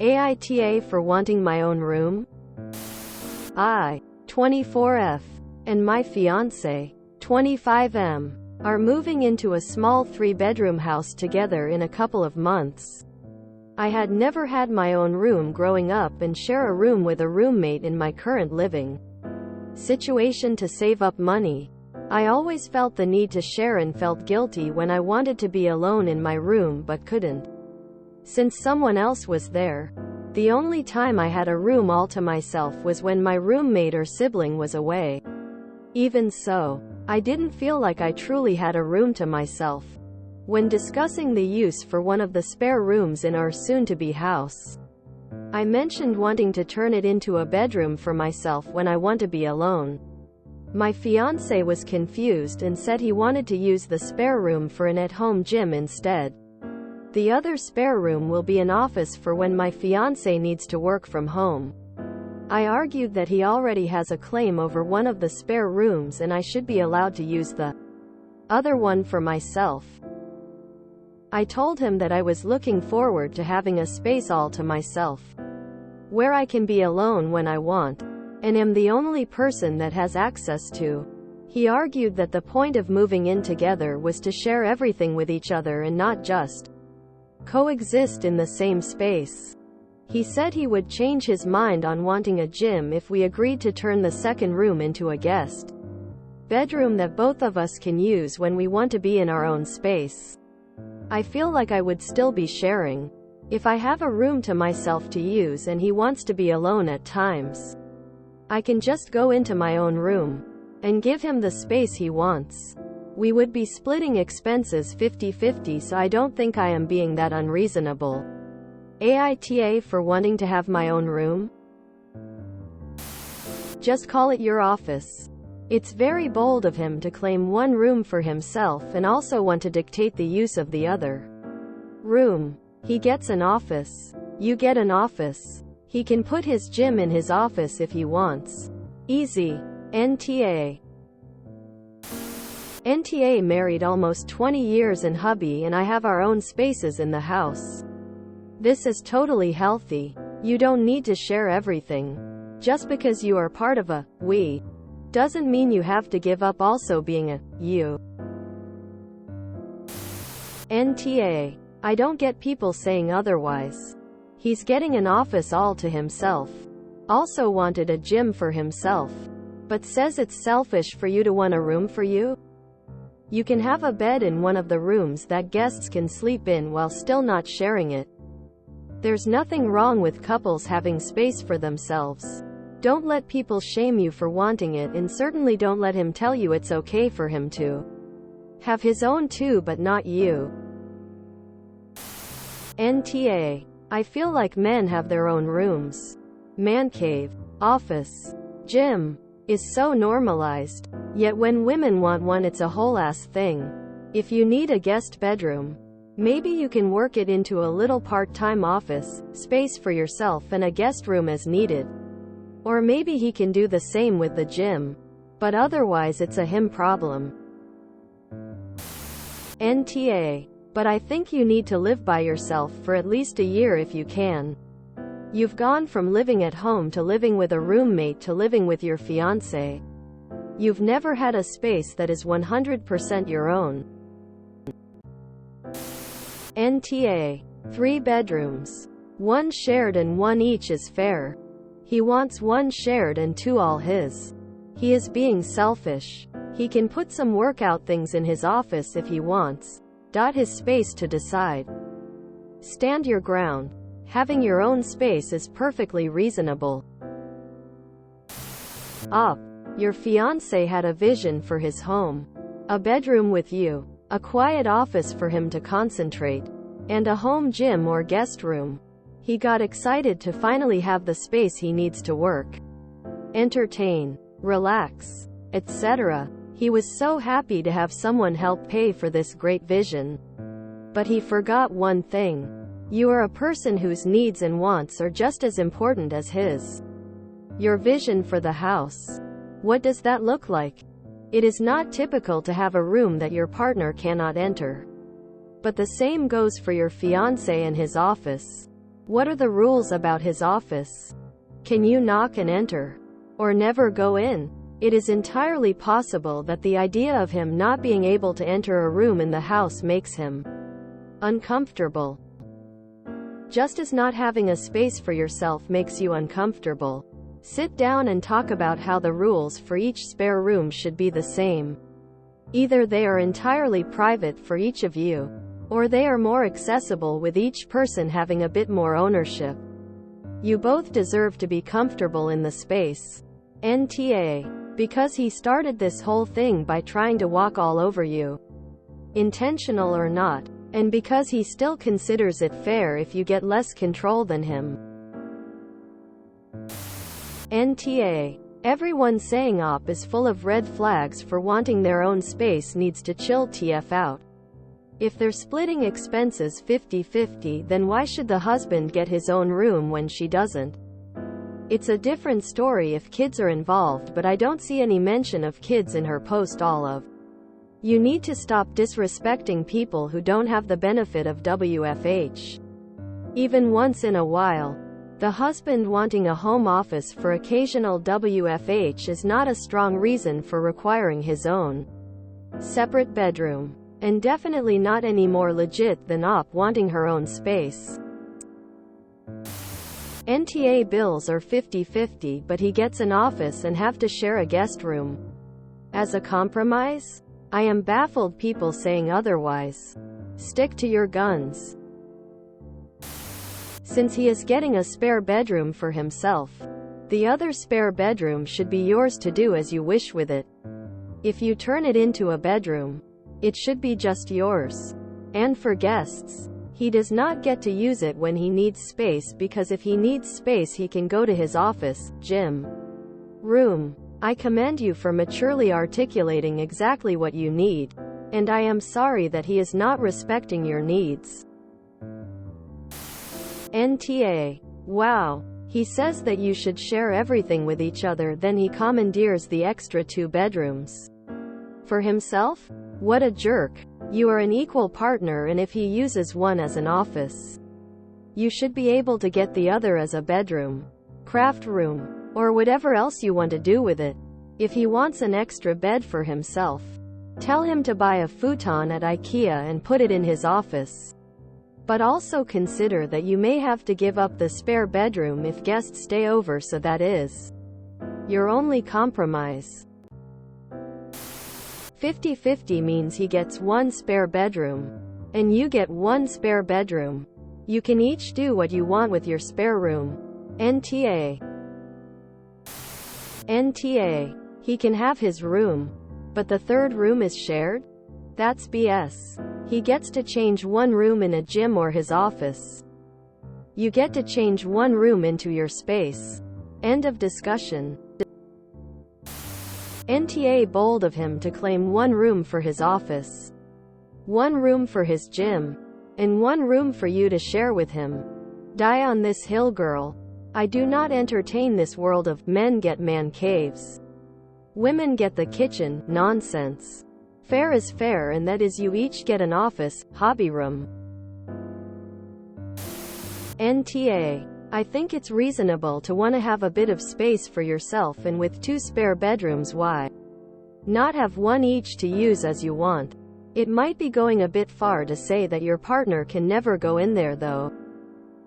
AITA for wanting my own room? I, 24F, and my fiancé, 25M, are moving into a small 3-bedroom house together in a couple of months. I had never had my own room growing up and share a room with a roommate in my current living situation to save up money. I always felt the need to share and felt guilty when I wanted to be alone in my room but couldn't, since someone else was there. The only time I had a room all to myself was when my roommate or sibling was away. Even so, I didn't feel like I truly had a room to myself. When discussing the use for one of the spare rooms in our soon-to-be house, I mentioned wanting to turn it into a bedroom for myself when I want to be alone. My fiancé was confused and said he wanted to use the spare room for an at-home gym instead. The other spare room will be an office for when my fiancé needs to work from home. I argued that he already has a claim over one of the spare rooms and I should be allowed to use the other one for myself. I told him that I was looking forward to having a space all to myself, where I can be alone when I want, and am the only person that has access to. He argued that the point of moving in together was to share everything with each other and not just coexist in the same space. He said he would change his mind on wanting a gym if we agreed to turn the second room into a guest bedroom that both of us can use when we want to be in our own space. I feel like I would still be sharing if I have a room to myself to use and he wants to be alone at times. I can just go into my own room and give him the space he wants. We would be splitting expenses 50-50, so I don't think I am being that unreasonable. AITA for wanting to have my own room? Just call it your office. It's very bold of him to claim one room for himself and also want to dictate the use of the other room. He gets an office. You get an office. He can put his gym in his office if he wants. Easy. NTA. NTA married almost 20 years and hubby and I have our own spaces in the house. This is totally healthy. You don't need to share everything. Just because you are part of a we doesn't mean you have to give up also being a you. NTA. I don't get people saying otherwise. He's getting an office all to himself. Also wanted a gym for himself. But says it's selfish for you to want a room for you? You can have a bed in one of the rooms that guests can sleep in while still not sharing it. There's nothing wrong with couples having space for themselves. Don't let people shame you for wanting it, and certainly don't let him tell you it's okay for him to have his own too but not you. NTA. I feel like men have their own rooms. Man cave, office, gym is so normalized. Yet when women want one, it's a whole ass thing. If you need a guest bedroom, maybe you can work it into a little part-time office space for yourself and a guest room as needed. Or maybe he can do the same with the gym. But otherwise it's a him problem. NTA. But I think you need to live by yourself for at least a year if you can. You've gone from living at home to living with a roommate to living with your fiancé. You've never had a space that is 100% your own. NTA. 3 bedrooms. 1 shared and 1 each is fair. He wants 1 shared and 2 all his. He is being selfish. He can put some workout things in his office if he wants. His space to decide. Stand your ground. Having your own space is perfectly reasonable. Up. Your fiancé had a vision for his home. A bedroom with you. A quiet office for him to concentrate. And a home gym or guest room. He got excited to finally have the space he needs to work, entertain, relax, etc. He was so happy to have someone help pay for this great vision. But he forgot one thing. You are a person whose needs and wants are just as important as his. Your vision for the house. What does that look like? It is not typical to have a room that your partner cannot enter. But the same goes for your fiancé and his office. What are the rules about his office? Can you knock and enter? Or never go in? It is entirely possible that the idea of him not being able to enter a room in the house makes him uncomfortable. Just as not having a space for yourself makes you uncomfortable, sit down and talk about how the rules for each spare room should be the same. Either they are entirely private for each of you, or they are more accessible with each person having a bit more ownership. You both deserve to be comfortable in the space. NTA. Because he started this whole thing by trying to walk all over you, intentional or not, and because he still considers it fair if you get less control than him. NTA. Everyone saying op is full of red flags for wanting their own space needs to chill TF out. If they're splitting expenses 50-50, then why should the husband get his own room when she doesn't? It's a different story if kids are involved, but I don't see any mention of kids in her post. You need to stop disrespecting people who don't have the benefit of WFH. Even once in a while. The husband wanting a home office for occasional WFH is not a strong reason for requiring his own separate bedroom. And definitely not any more legit than op wanting her own space. NTA bills are 50-50, but he gets an office and have to share a guest room. As a compromise? I am baffled people saying otherwise. Stick to your guns. Since he is getting a spare bedroom for himself, the other spare bedroom should be yours to do as you wish with it. If you turn it into a bedroom, it should be just yours. And for guests, he does not get to use it when he needs space, because if he needs space he can go to his office, gym, room. I commend you for maturely articulating exactly what you need, and I am sorry that he is not respecting your needs. NTA. Wow. He says that you should share everything with each other, then he commandeers the extra 2 bedrooms for himself? What a jerk. You are an equal partner, and if he uses one as an office, you should be able to get the other as a bedroom, craft room, or whatever else you want to do with it. If he wants an extra bed for himself, tell him to buy a futon at IKEA and put it in his office. But also consider that you may have to give up the spare bedroom if guests stay over, so that is your only compromise. 50-50 means he gets 1 spare bedroom, and you get 1 spare bedroom. You can each do what you want with your spare room. NTA. NTA. He can have his room, but the 3rd room is shared? That's BS. He gets to change 1 room in a gym or his office. You get to change 1 room into your space. End of discussion. NTA. Bold of him to claim 1 room for his office, 1 room for his gym, and 1 room for you to share with him. Die on this hill, girl. I do not entertain this world of men get man caves, women get the kitchen nonsense. Fair is fair, and that is you each get an office, hobby room. NTA. I think it's reasonable to want to have a bit of space for yourself, and with 2 spare bedrooms, why not have 1 each to use as you want? It might be going a bit far to say that your partner can never go in there, though.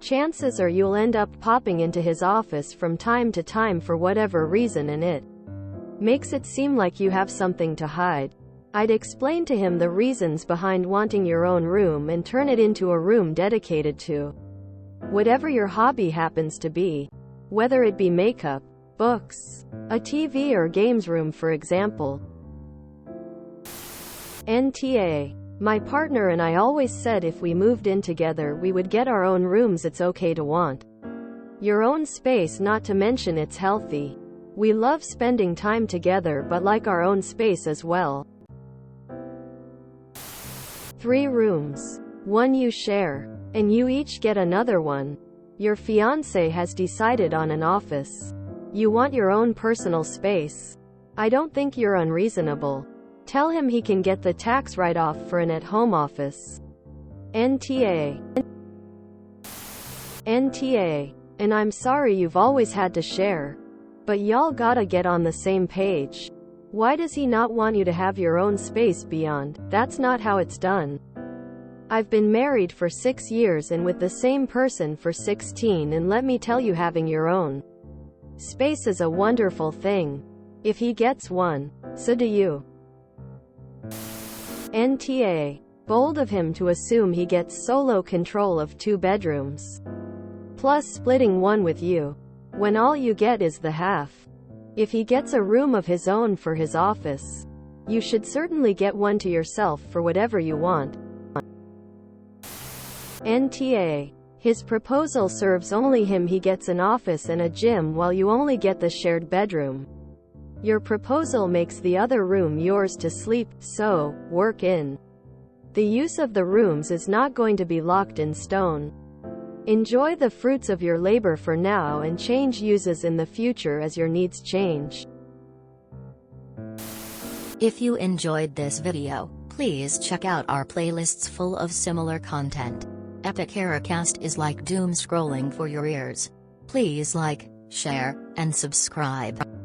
Chances are you'll end up popping into his office from time to time for whatever reason, and it makes it seem like you have something to hide. I'd explain to him the reasons behind wanting your own room and turn it into a room dedicated to whatever your hobby happens to be. Whether it be makeup, books, a TV, or games room, for example. NTA. My partner and I always said if we moved in together we would get our own rooms. It's okay to want your own space, not to mention it's healthy. We love spending time together but like our own space as well. 3 rooms. 1 you share, and you each get another one. Your fiancé has decided on an office. You want your own personal space. I don't think you're unreasonable. Tell him he can get the tax write-off for an at-home office. NTA. NTA. And I'm sorry you've always had to share. But y'all gotta get on the same page. Why does he not want you to have your own space beyond? That's not how it's done. I've been married for 6 years and with the same person for 16, and let me tell you, having your own space is a wonderful thing. If he gets one, so do you. NTA. Bold of him to assume he gets solo control of 2 bedrooms. Plus splitting one with you, when all you get is the half. If he gets a room of his own for his office, you should certainly get one to yourself for whatever you want. NTA. His proposal serves only him. He gets an office and a gym while you only get the shared bedroom. Your proposal makes the other room yours to sleep, so work in. The use of the rooms is not going to be locked in stone. Enjoy the fruits of your labor for now and change uses in the future as your needs change. If you enjoyed this video, please check out our playlists full of similar content. AmITheAsshole is like doom scrolling for your ears. Please like, share, and subscribe.